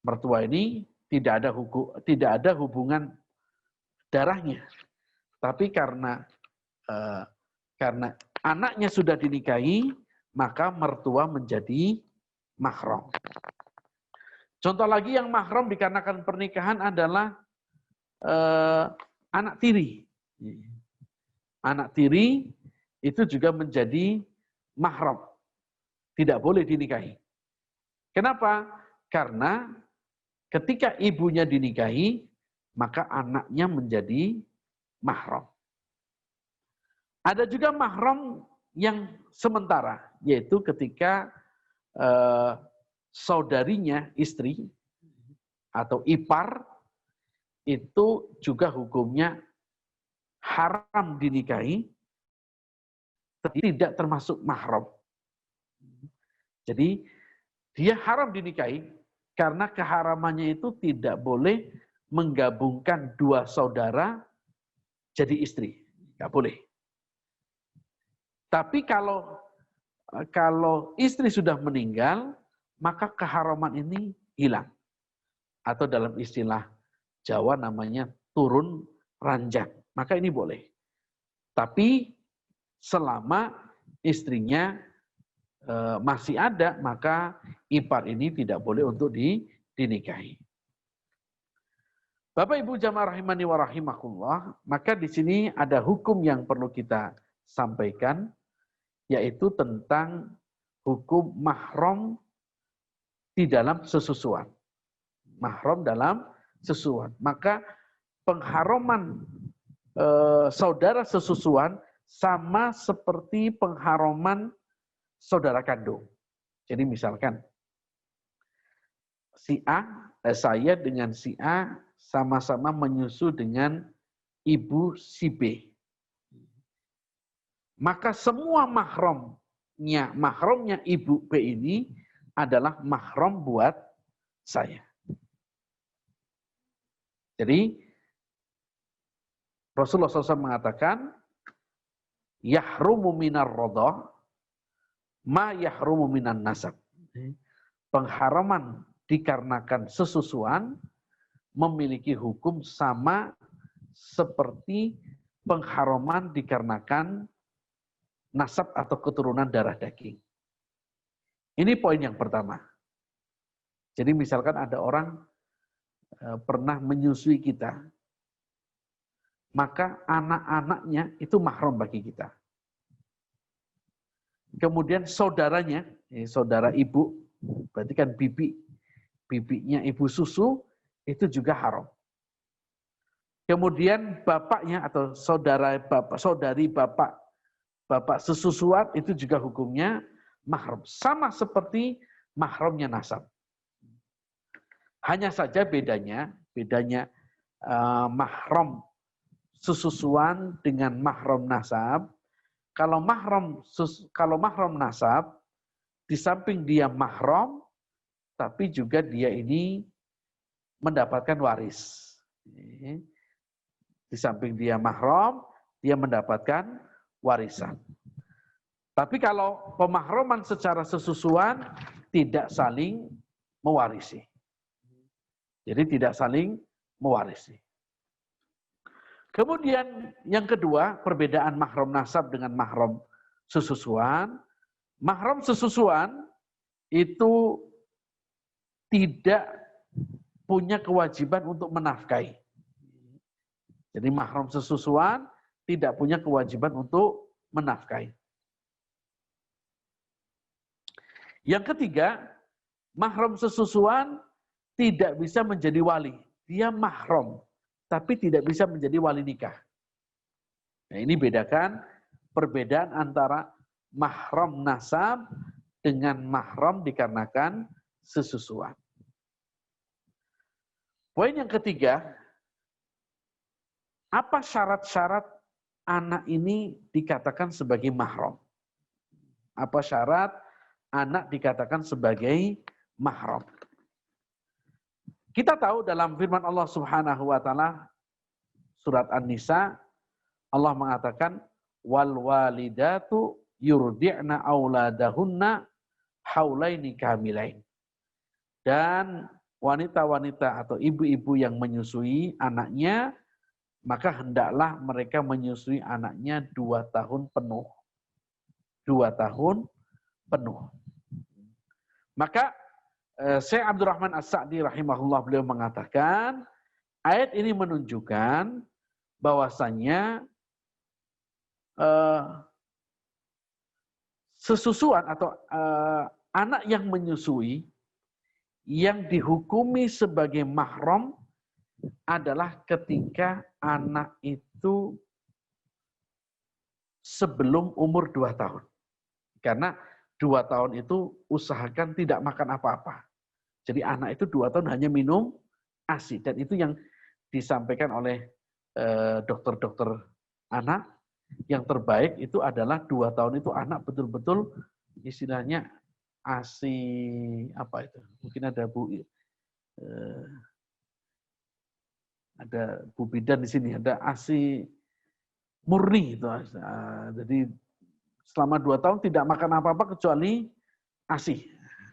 Mertua ini tidak ada hubungan darahnya. Tapi karena anaknya sudah dinikahi, maka mertua menjadi mahram. Contoh lagi yang mahram dikarenakan pernikahan adalah anak tiri. Anak tiri itu juga menjadi mahram. Tidak boleh dinikahi. Kenapa? Karena ketika ibunya dinikahi, maka anaknya menjadi mahram. Ada juga mahram yang sementara, yaitu ketika saudarinya, istri, atau ipar, itu juga hukumnya haram dinikahi, tidak termasuk mahram. Jadi dia haram dinikahi karena keharamannya itu tidak boleh menggabungkan dua saudara jadi istri, nggak boleh. Tapi kalau istri sudah meninggal, maka keharaman ini hilang, atau dalam istilah Jawa namanya turun ranjang. Maka ini boleh. Tapi selama istrinya masih ada, maka ipar ini tidak boleh untuk dinikahi. Bapak Ibu jamaah rahimani wa rahimakumullah, maka di sini ada hukum yang perlu kita sampaikan, yaitu tentang hukum mahram di dalam sesusuan. Mahram dalam sesusuan. Maka pengharaman saudara sesusuan sama seperti pengharaman saudara kandung. Jadi misalkan saya dengan si A sama-sama menyusu dengan ibu si B. Maka semua mahramnya ibu B ini adalah mahram buat saya. Jadi Rasulullah SAW mengatakan, yahrumu minar rodha ma yahrumu minan nasab. Pengharaman dikarenakan sesusuan memiliki hukum sama seperti pengharaman dikarenakan nasab atau keturunan darah daging. Ini poin yang pertama. Jadi misalkan ada orang pernah menyusui kita, maka anak-anaknya itu mahram bagi kita. Kemudian saudaranya, saudara ibu, berarti kan bibinya ibu susu, itu juga haram. Kemudian bapaknya atau saudari bapak sesusuan, itu juga hukumnya mahram. Sama seperti mahramnya nasab. Hanya saja bedanya mahram sesusuan dengan mahram nasab. Kalau mahram nasab, di samping dia mahram, tapi juga dia ini mendapatkan waris. Di samping dia mahram, dia mendapatkan warisan. Tapi kalau pemahraman secara sesusuan tidak saling mewarisi. Jadi tidak saling mewarisi. Kemudian yang kedua, perbedaan mahram nasab dengan mahram sesusuan. Mahram sesusuan itu tidak punya kewajiban untuk menafkahi. Jadi mahram sesusuan tidak punya kewajiban untuk menafkahi. Yang ketiga, mahram sesusuan tidak bisa menjadi wali. Dia mahram, tapi tidak bisa menjadi wali nikah. Nah, ini bedakan perbedaan antara mahram nasab dengan mahram dikarenakan sesusuan. Poin yang ketiga, apa syarat-syarat anak ini dikatakan sebagai mahram? Apa syarat anak dikatakan sebagai mahram? Kita tahu dalam firman Allah Subhanahu wa taala surat An-Nisa, Allah mengatakan wal walidatu yurdi'na auladahunna haulaini kamilain. Dan wanita-wanita atau ibu-ibu yang menyusui anaknya, maka hendaklah mereka menyusui anaknya 2 tahun penuh. 2 tahun penuh. Maka Syekh Abdurrahman As-Sa'di rahimahullah beliau mengatakan, ayat ini menunjukkan bahwasannya sesusuan atau anak yang menyusui yang dihukumi sebagai mahram adalah ketika anak itu sebelum umur 2 tahun. Karena 2 tahun itu usahakan tidak makan apa-apa. Jadi anak itu 2 tahun hanya minum ASI. Dan itu yang disampaikan oleh dokter-dokter anak. Yang terbaik itu adalah 2 tahun itu anak betul-betul istilahnya ASI apa itu? Mungkin ada Bu Bidan di sini, ada ASI murni itu. Jadi selama 2 tahun tidak makan apa-apa kecuali ASI.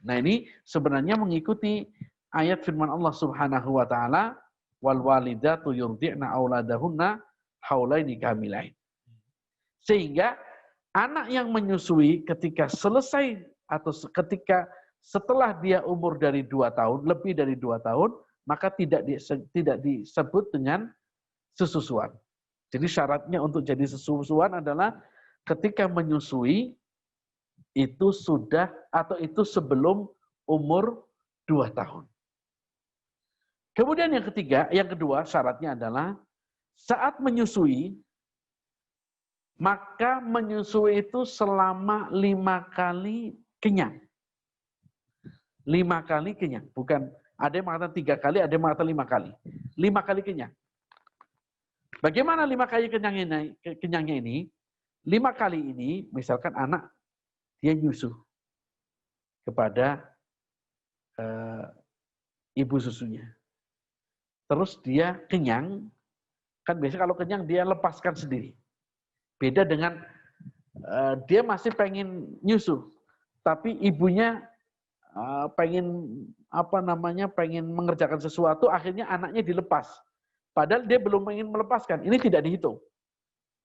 Nah, ini sebenarnya mengikuti ayat firman Allah Subhanahu wa taala, wal walidatu yurdi'na auladahunna haulaini kamilain. Sehingga anak yang menyusui ketika selesai atau ketika setelah dia umur dari 2 tahun, lebih dari 2 tahun, maka tidak disebut dengan sesusuan. Jadi syaratnya untuk jadi sesusuan adalah ketika menyusui itu sudah atau itu sebelum umur 2 tahun. Kemudian yang kedua syaratnya adalah saat menyusui, maka menyusui itu selama 5 kali kenyang. 5 kali kenyang, bukan ada yang mengatakan 3 kali, ada yang mengatakan 5 kali. 5 kali kenyang. Bagaimana 5 kali kenyangnya ini? 5 kali ini, misalkan anak dia nyusu kepada ibu susunya. Terus dia kenyang, kan biasanya kalau kenyang dia lepaskan sendiri. Beda dengan dia masih pengen nyusu, tapi ibunya pengen pengen mengerjakan sesuatu, akhirnya anaknya dilepas. Padahal dia belum ingin melepaskan. Ini tidak dihitung.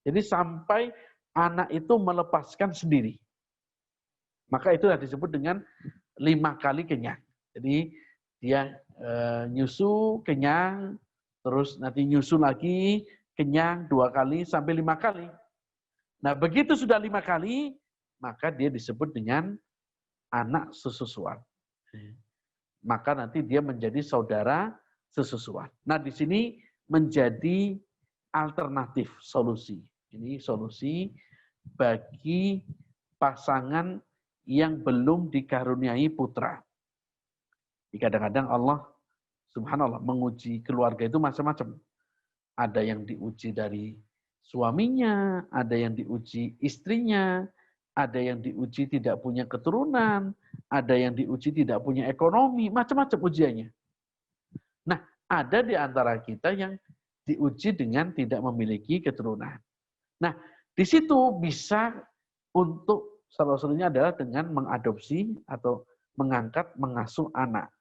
Jadi sampai anak itu melepaskan sendiri. Maka itulah disebut dengan 5 kali kenyang. Jadi dia nyusu, kenyang, terus nanti nyusu lagi, kenyang 2 kali sampai 5 kali. Nah, begitu sudah 5 kali, maka dia disebut dengan anak sesusuan. Maka nanti dia menjadi saudara sesusuan. Nah, di sini menjadi alternatif solusi. Ini solusi bagi pasangan yang belum dikaruniai putra. Kadang-kadang Allah subhanallah menguji keluarga itu macam-macam. Ada yang diuji dari suaminya, ada yang diuji istrinya, ada yang diuji tidak punya keturunan, ada yang diuji tidak punya ekonomi, macam-macam ujiannya. Nah, ada di antara kita yang diuji dengan tidak memiliki keturunan. Nah, di situ bisa untuk salah satunya adalah dengan mengadopsi atau mengasuh anak.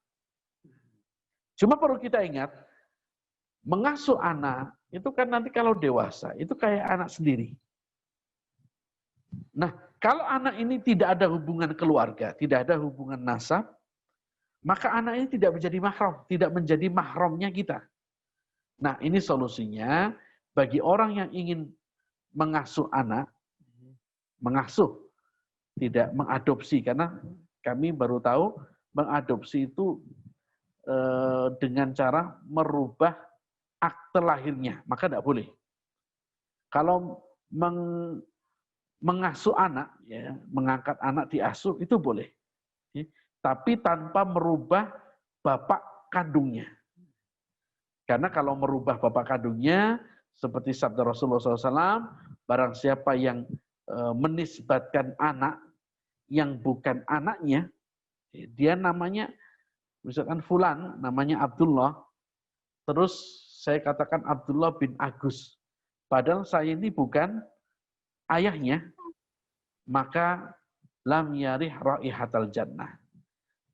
Cuma perlu kita ingat, mengasuh anak itu kan nanti kalau dewasa, itu kayak anak sendiri. Nah, kalau anak ini tidak ada hubungan keluarga, tidak ada hubungan nasab, maka anak ini tidak menjadi mahram, tidak menjadi mahramnya kita. Nah, ini solusinya bagi orang yang ingin mengasuh anak, mengasuh, tidak mengadopsi, karena kami baru tahu mengadopsi itu dengan cara merubah akte lahirnya, maka tidak boleh. Kalau mengasuh anak, ya, mengangkat anak diasuh itu boleh, ya, tapi tanpa merubah bapak kandungnya. Karena kalau merubah bapak kandungnya, seperti sabda Rasulullah SAW, barang siapa yang menisbatkan anak yang bukan anaknya, dia namanya, misalkan fulan, namanya Abdullah, terus saya katakan Abdullah bin Agus, padahal saya ini bukan ayahnya, maka lam yarih raihatal jannah,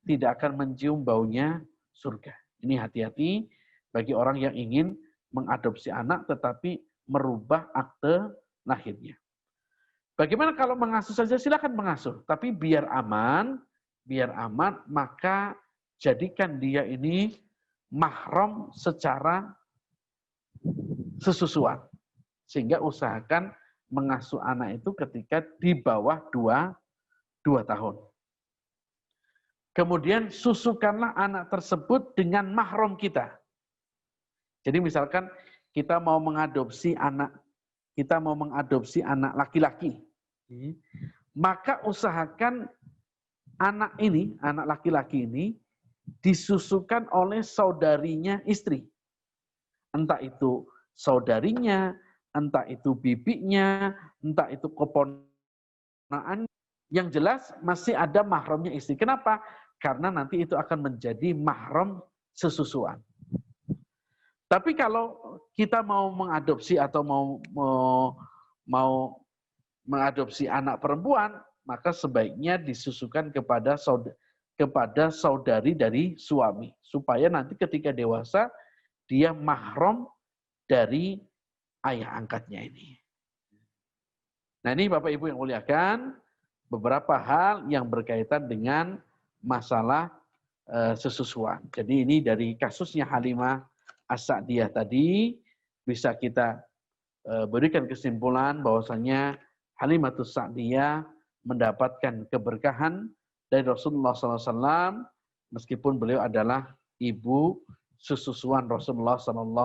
tidak akan mencium baunya surga. Ini hati-hati bagi orang yang ingin mengadopsi anak tetapi merubah akte lahirnya. Bagaimana kalau mengasuh saja? Silakan mengasuh, tapi biar aman, maka jadikan dia ini mahram secara sesusuan. Sehingga usahakan mengasuh anak itu ketika di bawah 2 tahun. Kemudian susukanlah anak tersebut dengan mahram kita. Jadi misalkan kita mau mengadopsi anak laki-laki, maka usahakan anak laki-laki ini disusukan oleh saudarinya istri. Entah itu saudarinya, entah itu bibinya, entah itu keponakan. Yang jelas masih ada mahramnya istri. Kenapa? Karena nanti itu akan menjadi mahram sesusuan. Tapi kalau kita mau mengadopsi atau mau mengadopsi anak perempuan, maka sebaiknya disusukan kepada saudari dari suami, supaya nanti ketika dewasa dia mahram dari ayah angkatnya ini. Nah, ini Bapak Ibu yang muliakan, beberapa hal yang berkaitan dengan masalah sesusuan. Jadi ini dari kasusnya Halimah As-Sa'diyah tadi bisa kita berikan kesimpulan bahwasanya Halimatus Sa'diyah mendapatkan keberkahan dari Rasulullah SAW meskipun beliau adalah ibu sesusuan Rasulullah SAW.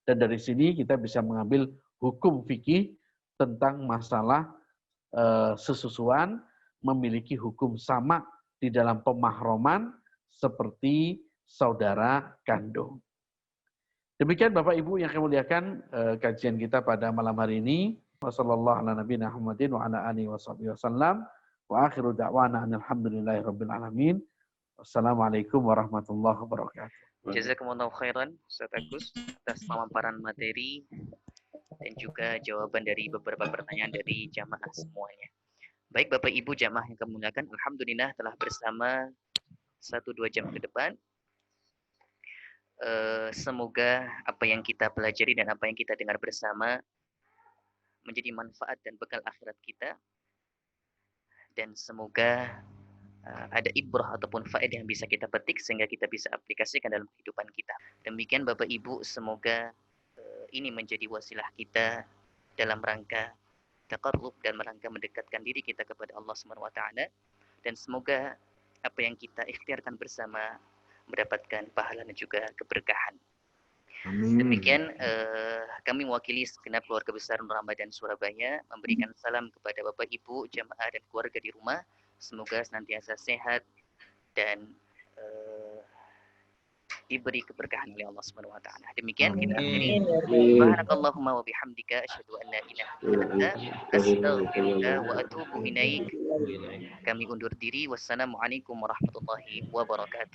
Dan dari sini kita bisa mengambil hukum fikih tentang masalah sesusuan memiliki hukum sama di dalam pemahroman seperti saudara kandung. Demikian Bapak Ibu yang kami muliakan kajian kita pada malam hari ini. Wassalamualaikum warahmatullahi wabarakatuh. Jazakumullah khairan Ustaz Agus atas pemaparan materi dan juga jawaban dari beberapa pertanyaan dari jamaah semuanya. Baik Bapak Ibu jamaah yang kami muliakan, alhamdulillah telah bersama 1-2 jam ke depan. Semoga apa yang kita pelajari dan apa yang kita dengar bersama menjadi manfaat dan bekal akhirat kita. Dan semoga ada ibrah ataupun faedah yang bisa kita petik sehingga kita bisa aplikasikan dalam kehidupan kita. Demikian Bapak Ibu, semoga ini menjadi wasilah kita dalam rangka taqarrub dan rangka mendekatkan diri kita kepada Allah Subhanahu wa taala, dan semoga apa yang kita ikhtiarkan bersama mendapatkan pahala dan juga keberkahan. Amin. Demikian kami mewakili segenap keluarga besar Nur Ramadan Surabaya memberikan salam kepada Bapak Ibu, jamaah dan keluarga di rumah. Semoga senantiasa sehat dan diberi keberkahan oleh Allah Subhanahu wa taala. Demikian kita akhiri. Subhanakallahumma wa bihamdika asyhadu an la ilaha illa anta astaghfiruka wa atubu ilaik. Kami undur diri. Wassalamualaikum warahmatullahi wabarakatuh.